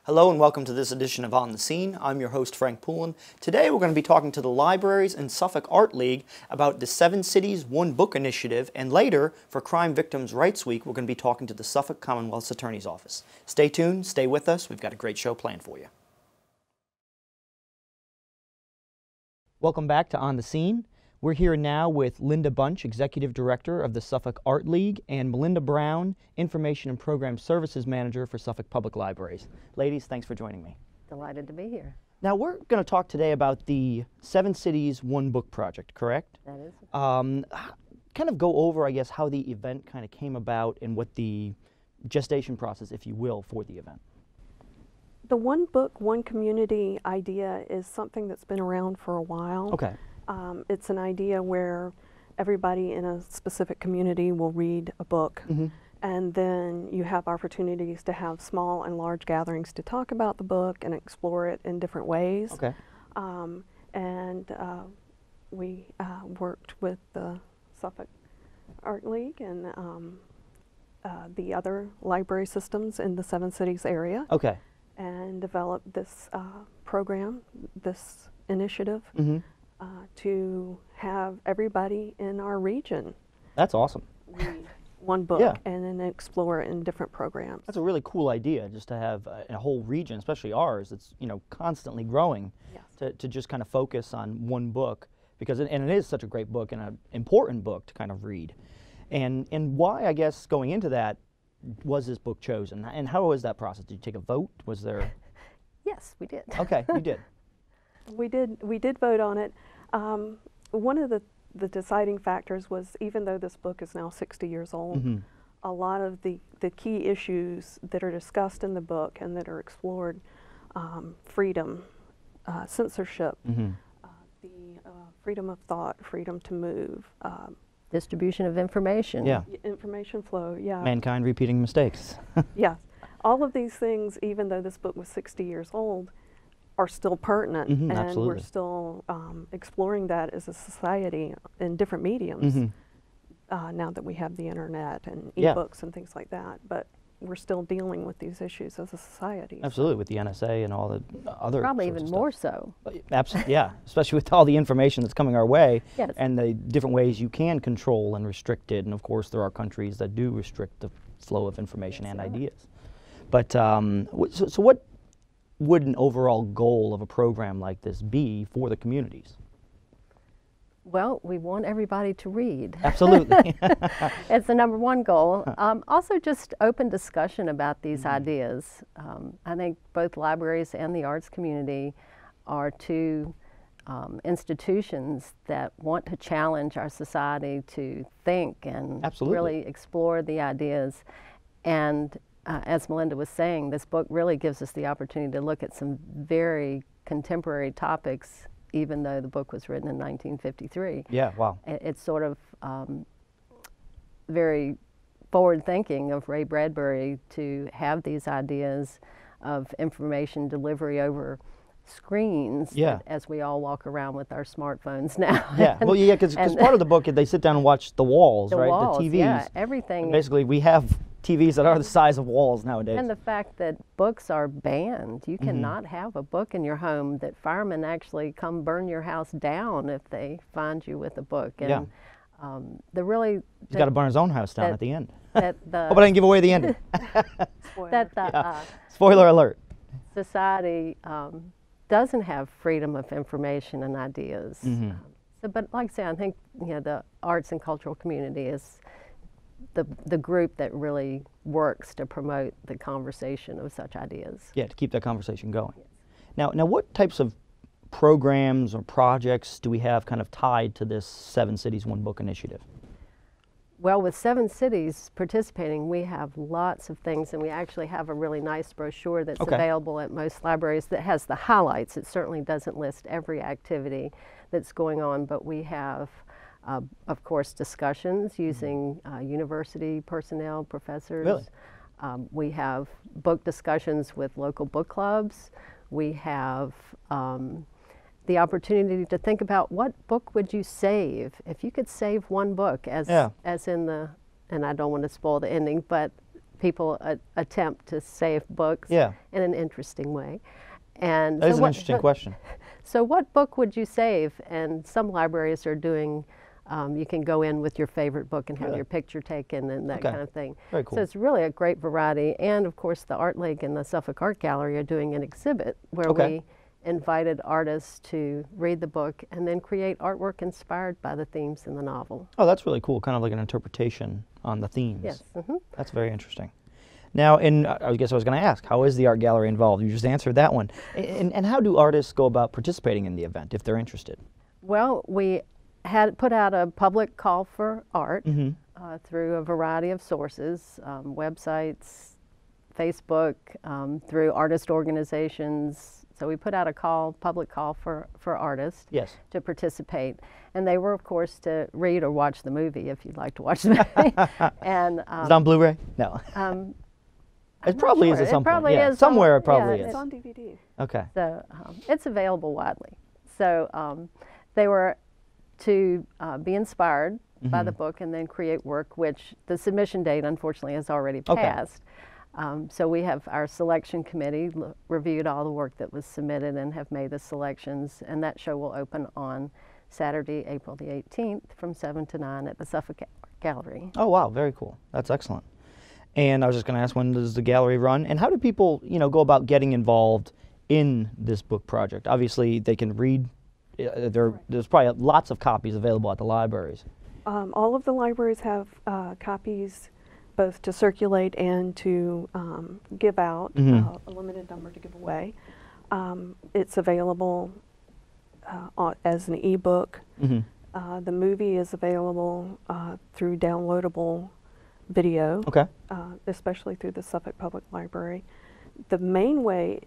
Hello and welcome to this edition of On the Scene. I'm your host Frank Poulin. Today we're going to be talking to the Libraries and Suffolk Art League about the 7 Cities, 1 Book initiative, and later, for Crime Victims' Rights Week, we're going to be talking to the Suffolk Commonwealth's Attorney's Office. Stay tuned, stay with us, we've got a great show planned for you. Welcome back to On the Scene. We're here now with Linda Bunch, Executive Director of the Suffolk Art League, and Melinda Brown, Information and Program Services Manager for Suffolk Public Libraries. Ladies, thanks for joining me. Delighted to be here. Now, we're going to talk today about the 7 Cities, 1 Book project, correct? That is. Kind of go over, I guess, how the event kind of came about and what the gestation process, if you will, for the event. The 1 Book, 1 Community idea is something that's been around for a while. Okay. It's an idea where everybody in a specific community will read a book, and then you have opportunities to have small and large gatherings to talk about the book and explore it in different ways. Okay. We worked with the Suffolk Art League and the other library systems in the 7 cities area. Okay. And developed this program, this initiative, to have everybody in our region That's awesome. read 1 book and then explore it in different programs. That's a really cool idea, just to have a whole region, especially ours, that's constantly growing, to just kind of focus on 1 book, because and it is such a great book and an important book to kind of read. And why, I guess, going into that, was this book chosen, and how was that process? Did you take a vote? Was there? Yes, we did. Okay, you did. We did vote on it. One of the deciding factors was, even though this book is now 60 years old, a lot of the key issues that are discussed in the book and that are explored, freedom, censorship, the freedom of thought, freedom to move, Distribution of information. Yeah. Information flow, Mankind repeating mistakes. Yes. All of these things, even though this book was 60 years old, are still pertinent, and absolutely. we're still exploring that as a society in different mediums now that we have the internet and ebooks and things like that. But we're still dealing with these issues as a society. Absolutely, with the NSA and all the other Probably sorts even of more stuff. so. Absolutely, yeah. Especially with all the information that's coming our way, Yes. and the different ways you can control and restrict it. And of course, there are countries that do restrict the flow of information and ideas. But so what would an overall goal of a program like this be for the communities? Well, we want everybody to read. Absolutely. It's the #1 goal. Also, just open discussion about these ideas. I think both libraries and the arts community are 2 institutions that want to challenge our society to think and really explore the ideas. And as Melinda was saying, this book really gives us the opportunity to look at some very contemporary topics, even though the book was written in 1953. Yeah, wow. It's sort of very forward-thinking of Ray Bradbury to have these ideas of information delivery over screens as we all walk around with our smartphones now. Yeah, well, yeah, because part of the book, they sit down and watch the walls, the right? Walls, the TVs. yeah, everything. And basically, we have TVs that are the size of walls nowadays. And the fact that books are banned. You cannot have a book in your home, that firemen actually come burn your house down if they find you with a book. And He's got to burn his own house down at the end. That the Hope I didn't give away the ending. Spoiler alert. Society doesn't have freedom of information and ideas. But like I say, I think the arts and cultural community is the group that really works to promote the conversation of such ideas. Yeah, to keep that conversation going. Yes. Now, what types of programs or projects do we have kind of tied to this 7 Cities, 1 Book initiative? Well, with 7 cities participating, we have lots of things, and we actually have a really nice brochure that's available at most libraries that has the highlights. It certainly doesn't list every activity that's going on, but we have of course, discussions using university personnel, professors. Really? We have book discussions with local book clubs. We have the opportunity to think about, what book would you save? If you could save 1 book, as in the, and I don't want to spoil the ending, but people attempt to save books Yeah. in an interesting way. And That is so an interesting question. So what book would you save? And some libraries are doing, you can go in with your favorite book and have Really? your picture taken and that Okay. kind of thing. Very cool. So it's really a great variety. And of course the Art League and the Suffolk Art Gallery are doing an exhibit where Okay. we invited artists to read the book and then create artwork inspired by the themes in the novel. Oh, that's really cool. Kind of like an interpretation on the themes. Yes. That's very interesting. Now, I guess I was going to ask, how is the art gallery involved? You just answered that one. And how do artists go about participating in the event if they're interested? Well, we had put out a public call for art Mm-hmm. through a variety of sources, websites, Facebook, through artist organizations. So we put out a public call for artists Yes. to participate. And they were, of course, to read or watch the movie if you'd like to watch the movie. And Is it on Blu-ray? No. It probably is at some point. probably Yeah, is. somewhere it probably It's is. on DVD. Okay. So it's available widely. So they were to be inspired by the book and then create work, which the submission date, unfortunately, has already Okay. passed. So we have our selection committee reviewed all the work that was submitted and have made the selections, and that show will open on Saturday, April the 18th from 7 to 9 at the Suffolk Gallery. Oh, wow. Very cool. That's excellent. And I was just going to ask, when does the gallery run? And how do people, go about getting involved in this book project? Obviously, they can read. There's probably lots of copies available at the libraries. All of the libraries have copies both to circulate and to give out, Mhm. a limited number to give away. It's available as an ebook. Mm-hmm. The movie is available through downloadable video, Okay. especially through the Suffolk Public Library. The main way,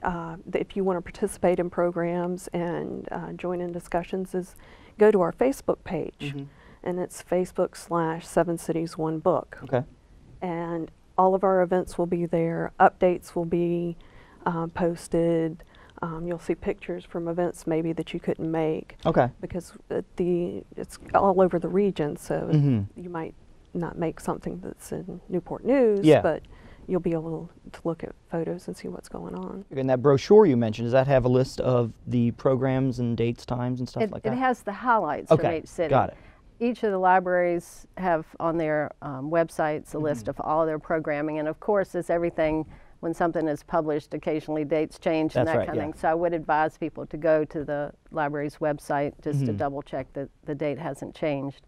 if you want to participate in programs and join in discussions, is go to our Facebook page, and it's Facebook/Seven Cities One Book. Okay. And all of our events will be there. Updates will be posted. You'll see pictures from events maybe that you couldn't make Okay. because it's all over the region, so Mhm. you might not make something that's in Newport News, Yeah. but you'll be able to look at photos and see what's going on. And that brochure you mentioned, does that have a list of the programs and dates, times, and stuff like It that? has the highlights from Okay, each city. got it. Each of the libraries have on their websites a list of all of their programming, and of course, as everything, when something is published, occasionally dates change and That's that right, kind of yeah. thing. So I would advise people to go to the library's website just to Mhm. double check that the date hasn't changed.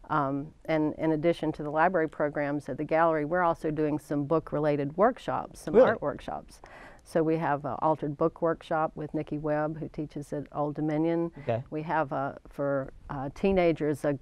And in addition to the library programs at the gallery, we're also doing some book-related workshops, some Really? art workshops. So we have an altered book workshop with Nikki Webb, who teaches at Old Dominion. Okay. We have for teenagers a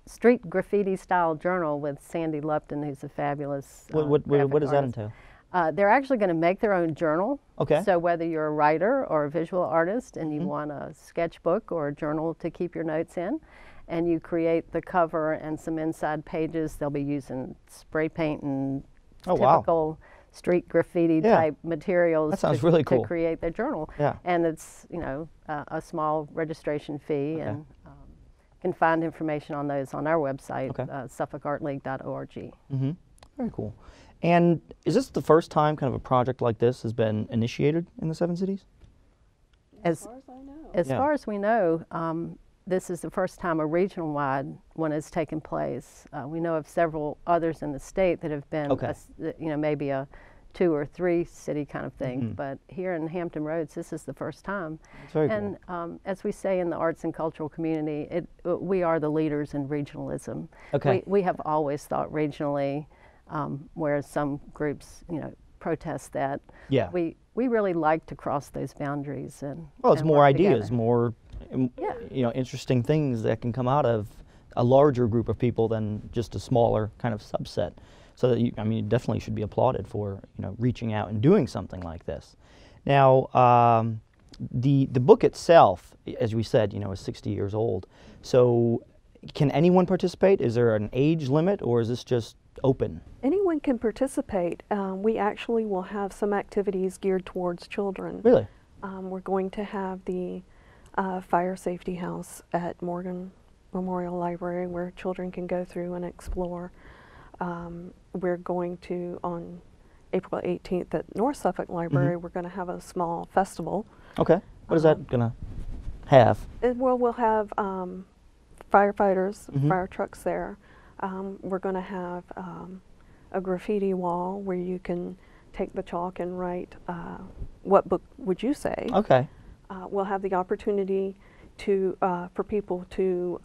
street graffiti style journal with Sandy Lupton, who's a fabulous What graphic does that artist. entail? They're actually going to make their own journal. Okay. So whether you're a writer or a visual artist and Mm-hmm. you want a sketchbook or a journal to keep your notes in, and you create the cover and some inside pages, they'll be using spray paint and Oh, wow. typical street graffiti Yeah. type materials That sounds really cool. to create their journal. Yeah. And it's, a small registration fee, Okay. and you can find information on those on our website, Okay. SuffolkArtLeague.org. Mm-hmm. Very cool. And is this the first time kind of a project like this has been initiated in the Seven Cities? As far as I know. As Yeah. far as we know, this is the first time a regional-wide one has taken place. We know of several others in the state that have been, Okay. maybe a 2 or 3 city kind of thing. Mhm. But here in Hampton Roads, this is the first time. It's very And as we say in the arts and cultural community, we are the leaders in regionalism. Okay. We have always thought regionally, whereas some groups, protest that. Yeah. We really like to cross those boundaries and Well, it's and more work ideas, together. more, Yeah. interesting things that can come out of a larger group of people than just a smaller kind of subset. So that you definitely should be applauded for, reaching out and doing something like this. Now, the book itself, as we said, is 60 years old. So, can anyone participate? Is there an age limit, or is this just open? Anyone can participate. We actually will have some activities geared towards children. Really? We're going to have the fire safety house at Morgan Memorial Library where children can go through and explore. we're going to, on April 18th at North Suffolk Library, we're going to have a small festival. Okay. What is that going to have? We'll have firefighters, fire trucks there. We're going to have a graffiti wall where you can take the chalk and write, what book would you say? Okay. We'll have the opportunity to, for people to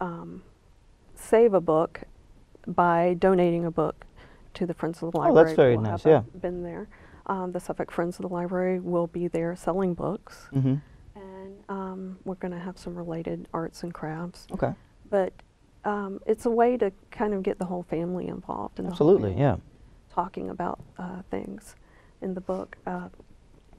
save a book by donating a book to the Friends of the Library. Oh, that's very we'll nice, have yeah. Been there. The Suffolk Friends of the Library will be there selling books. Mm-hmm. And we're going to have some related arts and crafts. Okay. But it's a way to kind of get the whole family involved. In Absolutely, the whole family, yeah. talking about things in the book.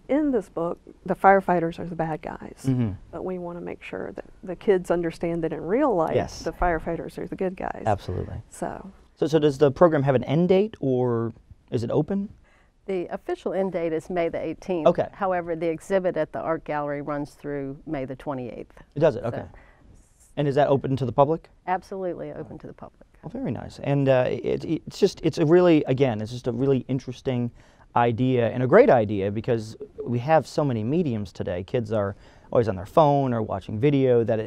In this book, the firefighters are the bad guys, but we want to make sure that the kids understand that in real life, the firefighters are the good guys. Absolutely. So does the program have an end date, or is it open? The official end date is May the 18th. Okay. However, the exhibit at the Art Gallery runs through May the 28th. It does it, okay. And is that open to the public? Absolutely open to the public. Well, very nice. And it's a really, again, it's just a really interesting idea and a great idea, because we have so many mediums today. Kids are always on their phone or watching video that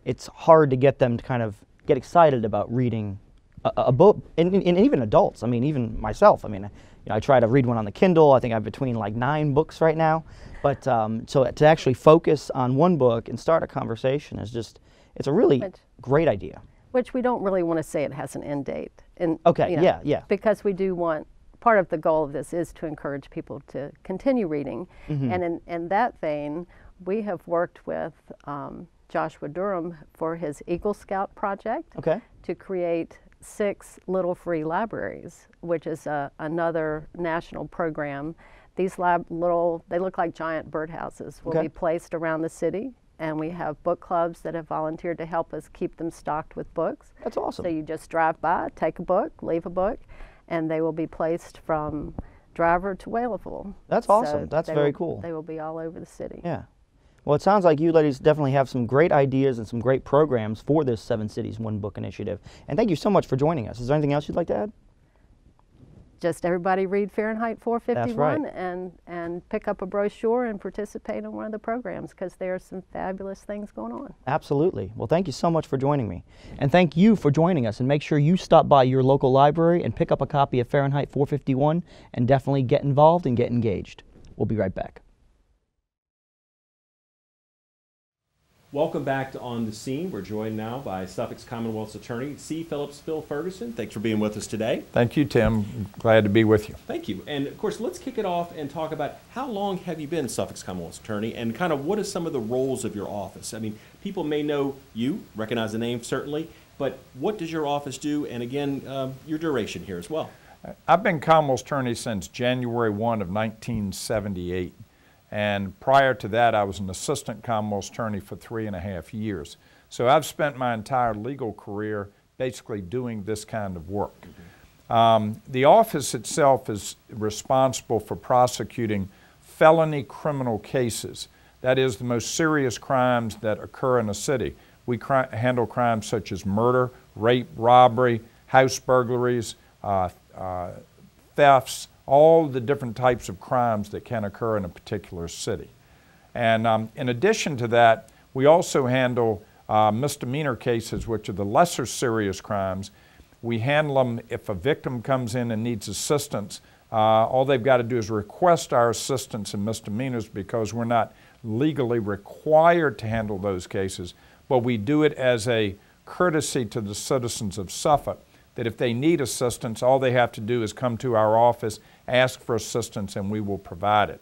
it's hard to get them to kind of get excited about reading a book, and even adults. I mean, even myself. I mean, I try to read one on the Kindle. I think I'm between like 9 books right now. But so to actually focus on one book and start a conversation is just, it's a really great idea. Which we don't really want to say it has an end date. And, okay, you know, yeah. Because we do want, part of the goal of this is to encourage people to continue reading. And in that vein, we have worked with Joshua Durham for his Eagle Scout project to create 6 Little Free Libraries, which is another national program. These they look like giant birdhouses, will be placed around the city, and we have book clubs that have volunteered to help us keep them stocked with books. That's awesome. So you just drive by, take a book, leave a book, and they will be placed from Driver to Whaleville. That's awesome. So That's very cool. They will be all over the city. Yeah. Well, it sounds like you ladies definitely have some great ideas and some great programs for this 7 Cities, 1 Book initiative. And thank you so much for joining us. Is there anything else you'd like to add? Just everybody read Fahrenheit 451 That's right. and pick up a brochure and participate in one of the programs, because there are some fabulous things going on. Absolutely. Well, thank you so much for joining me. And thank you for joining us. And make sure you stop by your local library and pick up a copy of Fahrenheit 451 and definitely get involved and get engaged. We'll be right back. Welcome back to On the Scene. We're joined now by Suffolk's Commonwealth's Attorney, C. Phillips Bill Ferguson. Thanks for being with us today. Thank you, Tim. Glad to be with you. Thank you. And of course, let's kick it off and talk about how long have you been Suffolk's Commonwealth's Attorney, and kind of what are some of the roles of your office? I mean, people may know you, recognize the name certainly, but what does your office do? And again, your duration here as well. I've been Commonwealth's Attorney since January 1 of 1978. And prior to that, I was an assistant Commonwealth's Attorney for 3.5 years. So I've spent my entire legal career basically doing this kind of work. The office itself is responsible for prosecuting felony criminal cases. That is, the most serious crimes that occur in a city. We handle crimes such as murder, rape, robbery, house burglaries, thefts, all the different types of crimes that can occur in a particular city. And in addition to that, we also handle misdemeanor cases, which are the lesser serious crimes. We handle them if a victim comes in and needs assistance. All they've got to do is request our assistance in misdemeanors, because we're not legally required to handle those cases, but we do it as a courtesy to the citizens of Suffolk, that if they need assistance, all they have to do is come to our office, ask for assistance, and we will provide it.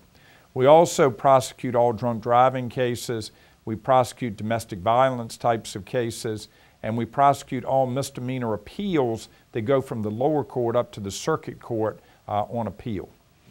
We also prosecute all drunk driving cases. We prosecute domestic violence types of cases, and we prosecute all misdemeanor appeals that go from the lower court up to the circuit court on appeal.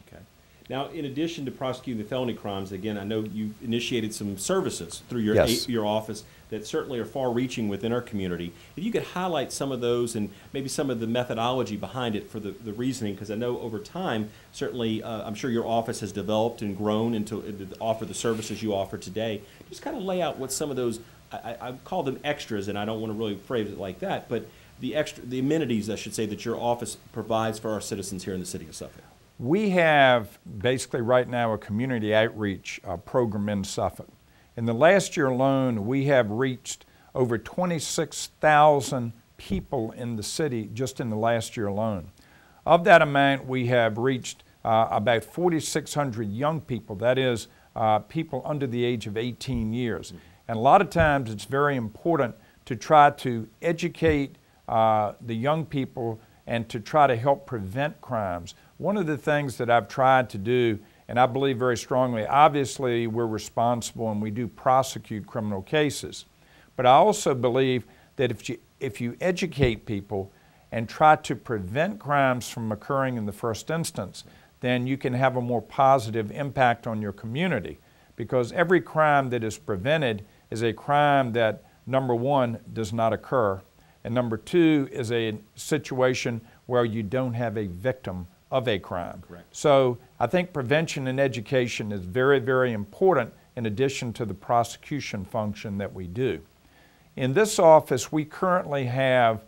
Okay. Now, in addition to prosecuting the felony crimes, again, I know you initiated some services through your, your office that certainly are far-reaching within our community. If you could highlight some of those and maybe some of the methodology behind it for the reasoning, because I know over time, certainly, I'm sure your office has developed and grown into offer the services you offer today. Just kind of lay out what some of those, I call them extras, and I don't want to really phrase it like that, but the amenities, I should say, that your office provides for our citizens here in the city of Suffolk? We have basically right now a community outreach program in Suffolk. In the last year alone, we have reached over 26,000 people in the city just in the last year alone. Of that amount, we have reached about 4,600 young people, that is, people under the age of 18 years. And a lot of times it's very important to try to educate the young people and to try to help prevent crimes. One of the things that I've tried to do, and I believe very strongly, obviously we're responsible and we do prosecute criminal cases, but I also believe that if you educate people and try to prevent crimes from occurring in the first instance, then you can have a more positive impact on your community. Because every crime that is prevented is a crime that, number one, does not occur, and number two, is a situation where you don't have a victim of a crime. Correct. So I think prevention and education is very, very important in addition to the prosecution function that we do. In this office, we currently have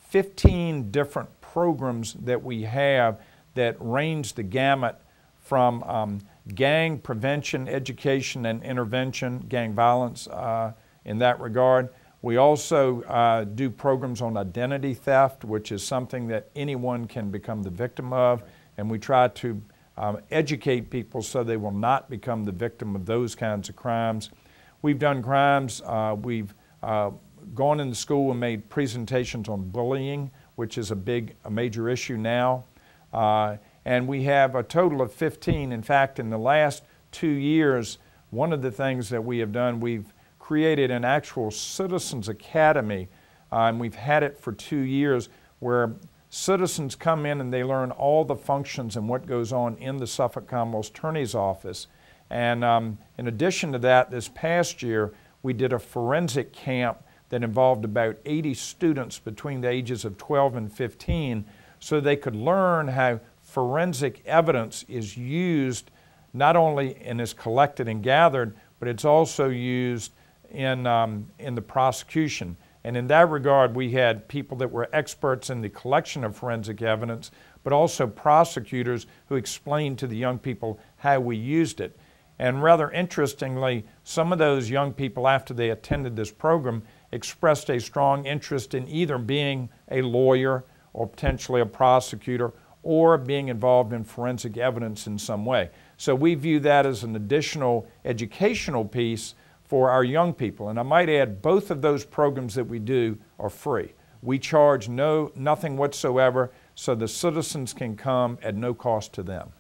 15 different programs that we have that range the gamut from gang prevention, education, and intervention, gang violence in that regard. We also do programs on identity theft, which is something that anyone can become the victim of, and we try to educate people so they will not become the victim of those kinds of crimes. We've done crimes, we've gone into school and made presentations on bullying, which is a major issue now. And we have a total of 15. In fact, in the last 2 years, one of the things that we have done, we've created an actual Citizens Academy, and we've had it for 2 years, where citizens come in and they learn all the functions and what goes on in the Suffolk Commonwealth Attorney's Office. And in addition to that, this past year, we did a forensic camp that involved about 80 students between the ages of 12 and 15, so they could learn how forensic evidence is used, not only and is collected and gathered, but it's also used in the prosecution. And in that regard, we had people that were experts in the collection of forensic evidence, but also prosecutors who explained to the young people how we used it. And rather interestingly, some of those young people, after they attended this program, expressed a strong interest in either being a lawyer or potentially a prosecutor or being involved in forensic evidence in some way. So we view that as an additional educational piece for our young people. And I might add, both of those programs that we do are free. We charge nothing whatsoever, so the citizens can come at no cost to them.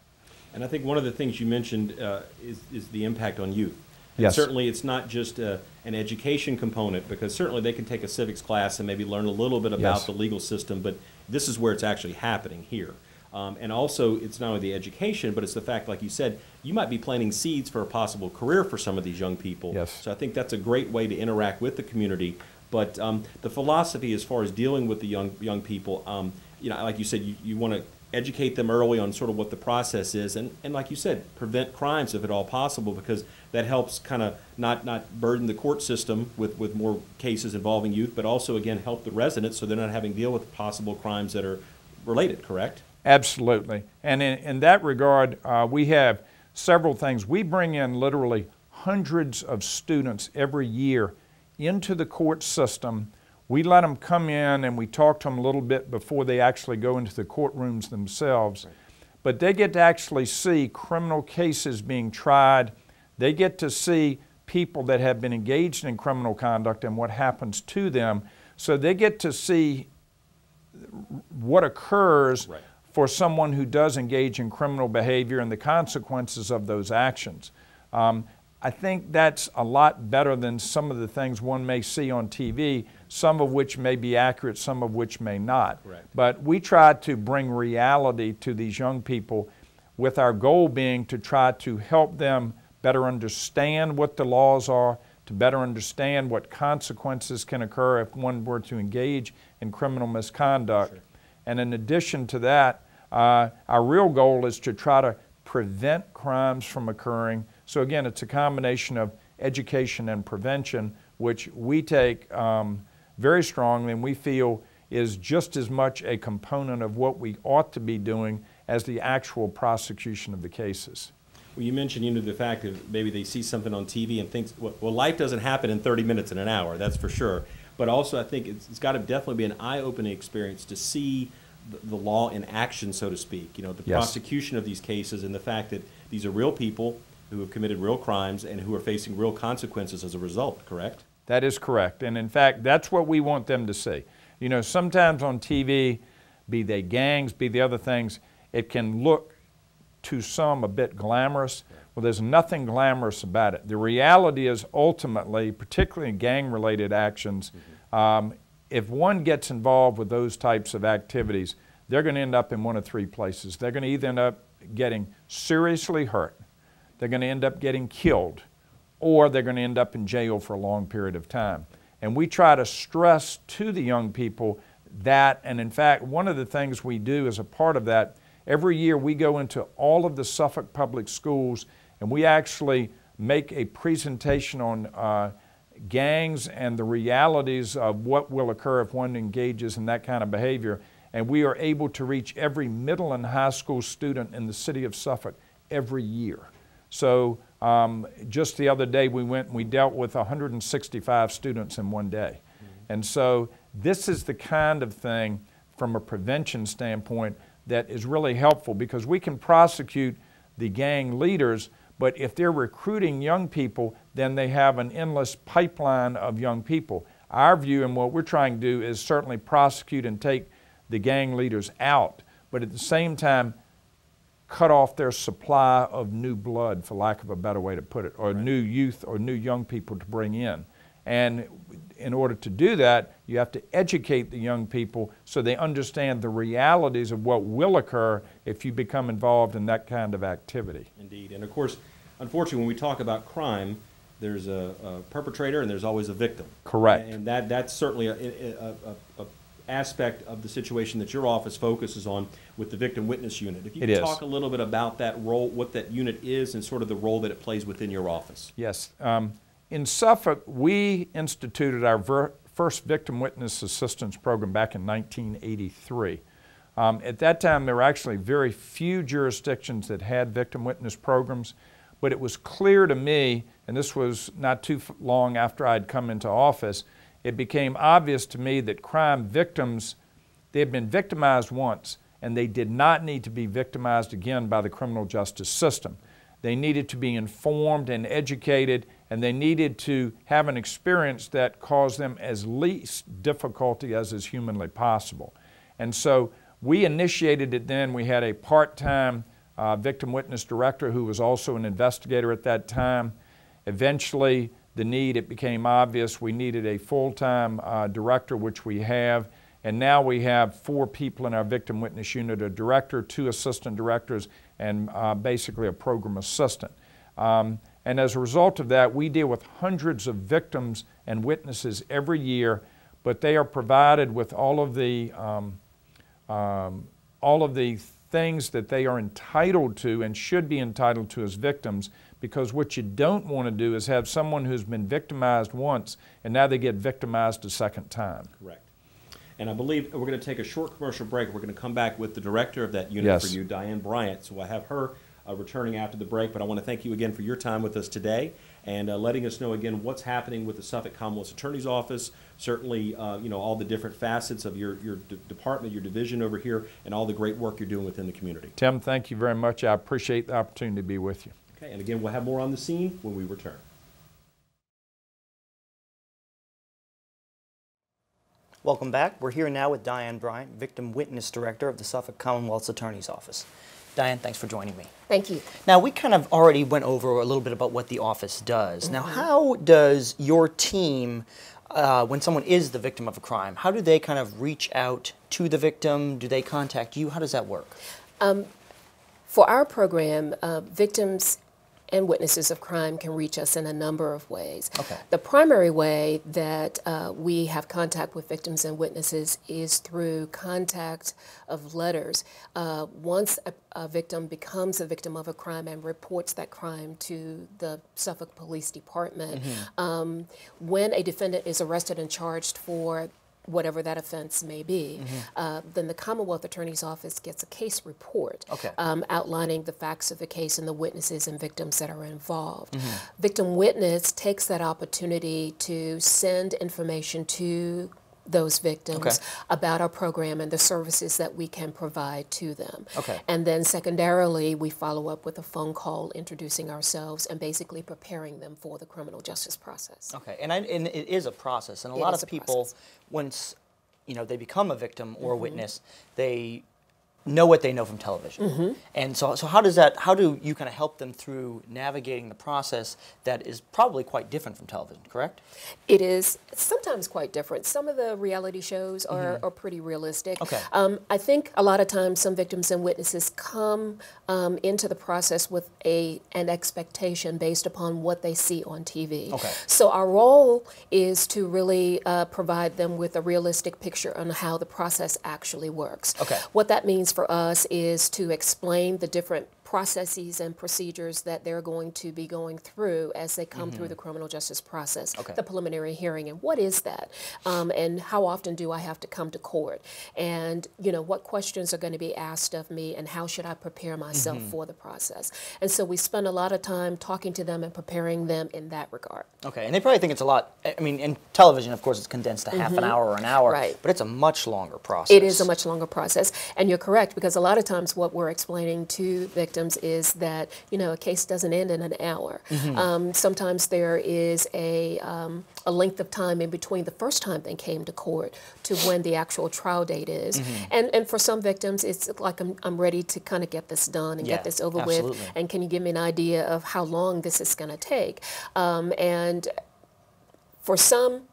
And I think one of the things you mentioned is the impact on youth. And yes. Certainly it's not just an education component, because certainly they can take a civics class and maybe learn a little bit about yes. the legal system, but this is where it's actually happening here. And also, it's not only the education, but it's the fact, like you said, you might be planting seeds for a possible career for some of these young people. Yes. So I think that's a great way to interact with the community. But the philosophy as far as dealing with the young people, you know, like you said, you want to educate them early on sort of what the process is, and like you said, prevent crimes if at all possible, because that helps kind of not burden the court system with more cases involving youth, but also, again, help the residents so they're not having to deal with possible crimes that are related, correct? Absolutely. And in that regard, we have several things. We bring in literally hundreds of students every year into the court system. We let them come in and we talk to them a little bit before they actually go into the courtrooms themselves. Right. But they get to actually see criminal cases being tried. They get to see people that have been engaged in criminal conduct and what happens to them. So they get to see what occurs right. for someone who does engage in criminal behavior and the consequences of those actions. I think that's a lot better than some of the things one may see on TV, some of which may be accurate, some of which may not. Correct. But we try to bring reality to these young people, with our goal being to try to help them better understand what the laws are, to better understand what consequences can occur if one were to engage in criminal misconduct. Sure. And in addition to that, our real goal is to try to prevent crimes from occurring. So again, it's a combination of education and prevention, which we take very strongly, and we feel is just as much a component of what we ought to be doing as the actual prosecution of the cases. Well, you mentioned, you know, the fact that maybe they see something on TV and think, well, life doesn't happen in 30 minutes in an hour, that's for sure. But also I think it's got to definitely be an eye-opening experience to see the law in action, so to speak. You know, the prosecution of these cases and the fact that these are real people who have committed real crimes and who are facing real consequences as a result, correct? That is correct. And in fact, that's what we want them to see. You know, sometimes on TV, be they gangs, be the other things, it can look to some a bit glamorous. Well, there's nothing glamorous about it. The reality is ultimately, particularly in gang-related actions, if one gets involved with those types of activities, they're going to end up in one of three places. They're going to either end up getting seriously hurt, they're going to end up getting killed, or they're going to end up in jail for a long period of time. And we try to stress to the young people that, and in fact, one of the things we do as a part of that, every year we go into all of the Suffolk Public Schools and we actually make a presentation on gangs and the realities of what will occur if one engages in that kind of behavior. And we are able to reach every middle and high school student in the city of Suffolk every year. So just the other day we went and we dealt with 165 students in one day. And so this is the kind of thing from a prevention standpoint that is really helpful, because we can prosecute the gang leaders, but if they're recruiting young people, then they have an endless pipeline of young people. Our view and what we're trying to do is certainly prosecute and take the gang leaders out, but at the same time cut off their supply of new blood, for lack of a better way to put it, or new youth or new young people to bring in. And in order to do that, you have to educate the young people so they understand the realities of what will occur if you become involved in that kind of activity. Indeed. And of course, unfortunately, when we talk about crime, there's a perpetrator and there's always a victim. Correct. And that's certainly a aspect of the situation that your office focuses on with the Victim Witness Unit. If you could talk a little bit about that role, what that unit is, and sort of the role that it plays within your office. Yes. In Suffolk, we instituted our first Victim Witness Assistance Program back in 1983. At that time, there were actually very few jurisdictions that had victim witness programs, but it was clear to me, and this was not too long after I'd come into office, it became obvious to me that crime victims, they had been victimized once, and they did not need to be victimized again by the criminal justice system. They needed to be informed and educated, and they needed to have an experience that caused them as least difficulty as is humanly possible. And so we initiated it then. We had a part-time victim witness director who was also an investigator at that time. Eventually, it became obvious we needed a full-time director, which we have. And now we have 4 people in our victim witness unit, a director, 2 assistant directors, and basically a program assistant. And as a result of that, we deal with hundreds of victims and witnesses every year, but they are provided with all of the things that they are entitled to and should be entitled to as victims, because what you don't want to do is have someone who's been victimized once and now they get victimized a second time. Correct. And I believe we're going to take a short commercial break. We're going to come back with the director of that unit for you, Diane Bryant. So I have her returning after the break, but I want to thank you again for your time with us today and letting us know again what's happening with the Suffolk Commonwealth Attorney's Office, certainly you know, all the different facets of your department, your division over here, and all the great work you're doing within the community. Tim, thank you very much. I appreciate the opportunity to be with you. Okay, and again, we'll have more on the scene when we return. Welcome back. We're here now with Diane Bryant, Victim Witness Director of the Suffolk Commonwealth's Attorney's Office. Diane, thanks for joining me. Thank you. Now, we kind of already went over a little bit about what the office does. Now, how does your team, when someone is the victim of a crime, how do they kind of reach out to the victim? Do they contact you? How does that work? For our program, victims and witnesses of crime can reach us in a number of ways. Okay. The primary way that we have contact with victims and witnesses is through contact of letters. Once a victim becomes a victim of a crime and reports that crime to the Suffolk Police Department, when a defendant is arrested and charged for whatever that offense may be, then the Commonwealth Attorney's Office gets a case report outlining the facts of the case and the witnesses and victims that are involved. Victim witness takes that opportunity to send information to those victims about our program and the services that we can provide to them. And then secondarily, we follow up with a phone call introducing ourselves and basically preparing them for the criminal justice process. And it is a process, and a lot of people, once they become a victim or a witness, they know what they know from television. And so how do you kind of help them through navigating the process that is probably quite different from television, correct? It is sometimes quite different. Some of the reality shows are pretty realistic. I think a lot of times some victims and witnesses come into the process with an expectation based upon what they see on TV. So our role is to really provide them with a realistic picture on how the process actually works. What that means for us is to explain the different processes and procedures that they're going to be going through as they come through the criminal justice process, the preliminary hearing, and what is that, and how often do I have to come to court, and what questions are going to be asked of me, and how should I prepare myself for the process. And so we spend a lot of time talking to them and preparing them in that regard. And they probably think it's a lot. I mean, in television, of course, it's condensed to half an hour or an hour, but it's a much longer process. It is a much longer process, and you're correct, because a lot of times what we're explaining to victims is that a case doesn't end in an hour. Sometimes there is a length of time in between the first time they came to court to when the actual trial date is. And for some victims, it's like I'm ready to kind of get this done and get this over with. And can you give me an idea of how long this is going to take? And for some,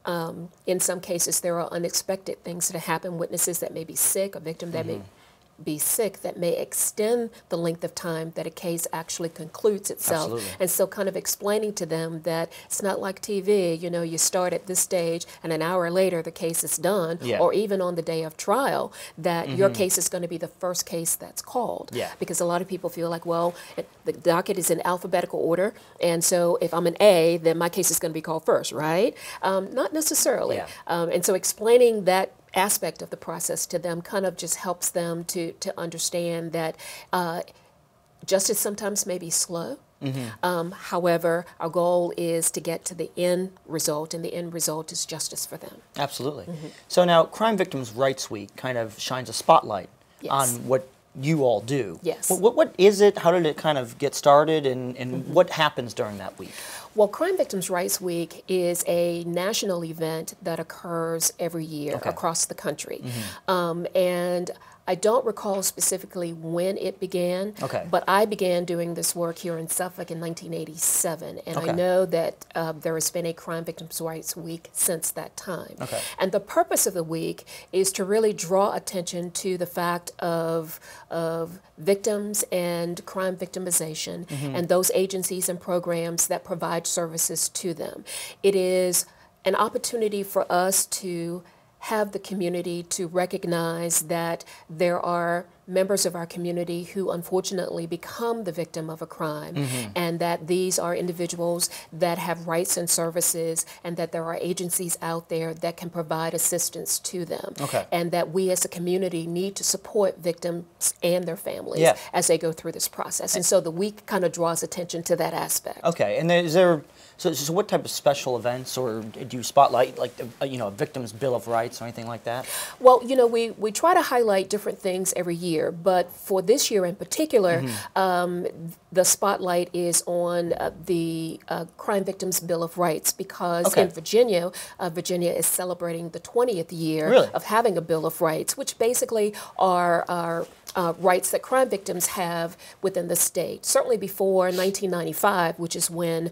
in some cases, there are unexpected things that happen. Witnesses that may be sick, a victim that may be sick, that may extend the length of time that a case actually concludes itself. And so kind of explaining to them that it's not like TV, you start at this stage and an hour later the case is done, or even on the day of trial, that your case is going to be the first case that's called. Because a lot of people feel like, well, the docket is in alphabetical order, and so if I'm an A, then my case is going to be called first, right? Not necessarily. And so explaining that aspect of the process to them kind of just helps them to understand that justice sometimes may be slow. However, our goal is to get to the end result, and the end result is justice for them. Absolutely. So now, Crime Victims' Rights Week kind of shines a spotlight on what you all do. What is it? How did it kind of get started, and what happens during that week? Well, Crime Victims' Rights Week is a national event that occurs every year across the country. And I don't recall specifically when it began, but I began doing this work here in Suffolk in 1987, and I know that there has been a Crime Victims' Rights Week since that time. And the purpose of the week is to really draw attention to the fact of victims and crime victimization and those agencies and programs that provide services to them. It is an opportunity for us to have the community to recognize that there are members of our community who unfortunately become the victim of a crime, and that these are individuals that have rights and services, and that there are agencies out there that can provide assistance to them, and that we as a community need to support victims and their families as they go through this process. And so the week kind of draws attention to that aspect. And is there, so what type of special events, or do you spotlight like a victim's Bill of Rights or anything like that? Well, we try to highlight different things every year, but for this year in particular, the spotlight is on the Crime Victims Bill of Rights, because in Virginia, Virginia is celebrating the 20th year of having a Bill of Rights, which basically are rights that crime victims have within the state. Certainly before 1995, which is when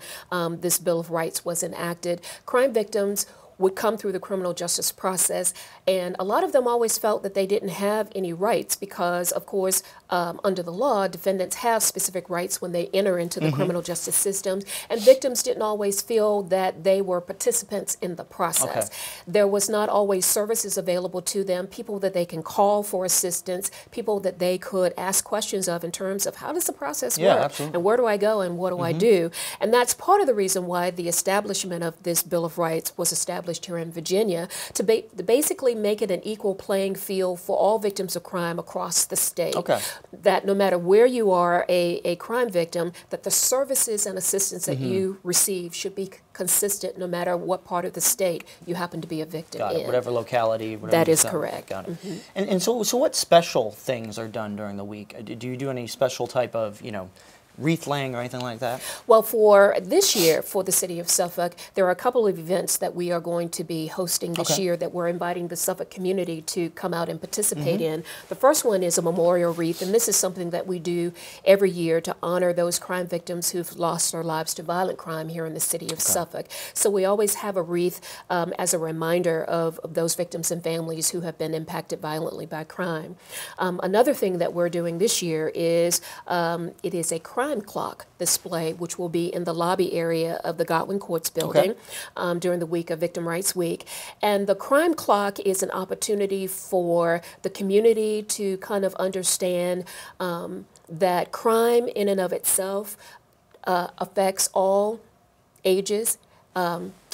this Bill of Rights was enacted, crime victims would come through the criminal justice process, and a lot of them always felt that they didn't have any rights because, of course, under the law, defendants have specific rights when they enter into the criminal justice systems, and victims didn't always feel that they were participants in the process. There was not always services available to them, people that they can call for assistance, people that they could ask questions of in terms of how does the process work, absolutely. and where do I go and what do I do? And that's part of the reason why the establishment of this Bill of Rights was established here in Virginia, to basically make it an equal playing field for all victims of crime across the state. That no matter where you are a crime victim, that the services and assistance that you receive should be consistent no matter what part of the state you happen to be a victim in. Whatever locality. Whatever that is correct. Got it. And so what special things are done during the week? Do you do any special type of, wreath laying or anything like that? Well, for this year, for the city of Suffolk, there are a couple of events that we are going to be hosting this year that we're inviting the Suffolk community to come out and participate in. The first one is a memorial wreath, and this is something that we do every year to honor those crime victims who've lost their lives to violent crime here in the city of Suffolk. So we always have a wreath as a reminder of those victims and families who have been impacted violently by crime. Another thing that we're doing this year is it is a crime clock display, which will be in the lobby area of the Godwin Courts building during the week of Victim Rights Week. And the crime clock is an opportunity for the community to kind of understand that crime in and of itself affects all ages,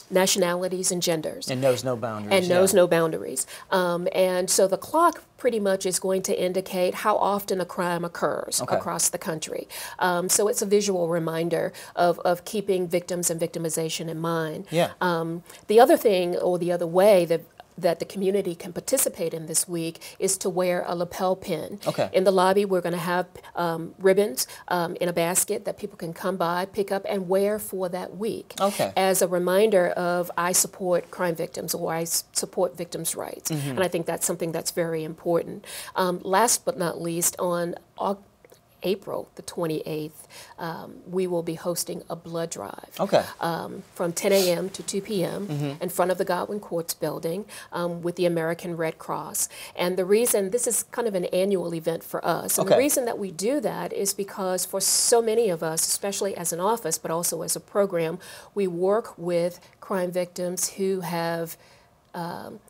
nationalities, and genders. And knows no boundaries. And knows no boundaries. And so the clock pretty much is going to indicate how often a crime occurs across the country. So it's a visual reminder of keeping victims and victimization in mind. The other thing, or the other way that the community can participate in this week, is to wear a lapel pin. In the lobby, we're going to have ribbons in a basket that people can come by, pick up, and wear for that week as a reminder of I support crime victims, or I support victims' rights. And I think that's something that's very important. Last but not least, on April the 28th, we will be hosting a blood drive from 10 a.m. to 2 p.m. in front of the Godwin Courts building with the American Red Cross. And the reason, this is kind of an annual event for us, and the reason that we do that is because for so many of us, especially as an office, but also as a program, we work with crime victims who have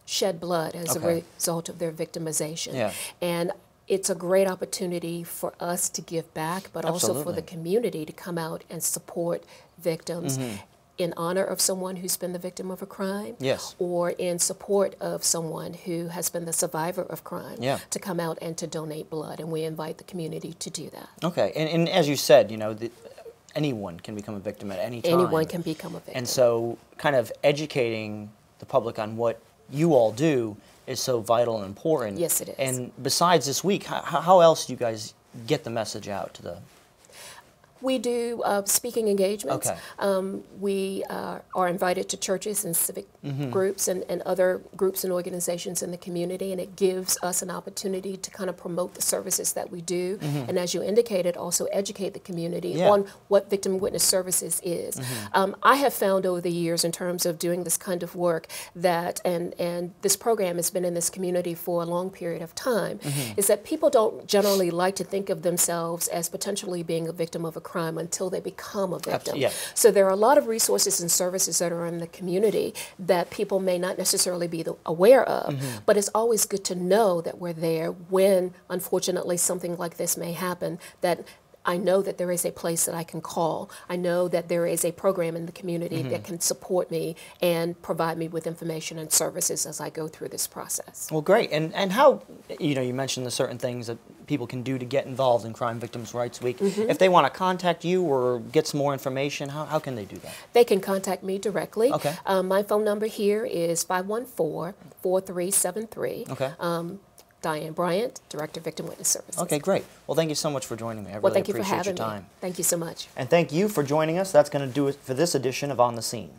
shed blood as a result of their victimization. And it's a great opportunity for us to give back, but also for the community to come out and support victims in honor of someone who's been the victim of a crime, or in support of someone who has been the survivor of crime, to come out and to donate blood. And we invite the community to do that. And as you said, anyone can become a victim at any time. Anyone can become a victim. And so kind of educating the public on what you all do is so vital and important. Yes, it is. And besides this week, how else do you guys get the message out to the... We do speaking engagements. We are invited to churches and civic groups and other groups and organizations in the community, and it gives us an opportunity to kind of promote the services that we do, and as you indicated, also educate the community on what Victim Witness Services is. I have found over the years, in terms of doing this kind of work, that, and this program has been in this community for a long period of time, is that people don't generally like to think of themselves as potentially being a victim of a crime until they become a victim. So there are a lot of resources and services that are in the community that people may not necessarily be aware of, but it's always good to know that we're there when, unfortunately, something like this may happen, that I know that there is a place that I can call. I know that there is a program in the community that can support me and provide me with information and services as I go through this process. Well, great. And how, you mentioned the certain things that people can do to get involved in Crime Victims' Rights Week. If they want to contact you or get some more information, how can they do that? They can contact me directly. My phone number here is 514-4373. Diane Bryant, Director of Victim Witness Services. Okay, great. Well, thank you so much for joining me. I really appreciate your time. Thank you for having me. Thank you so much. And thank you for joining us. That's going to do it for this edition of On the Scene.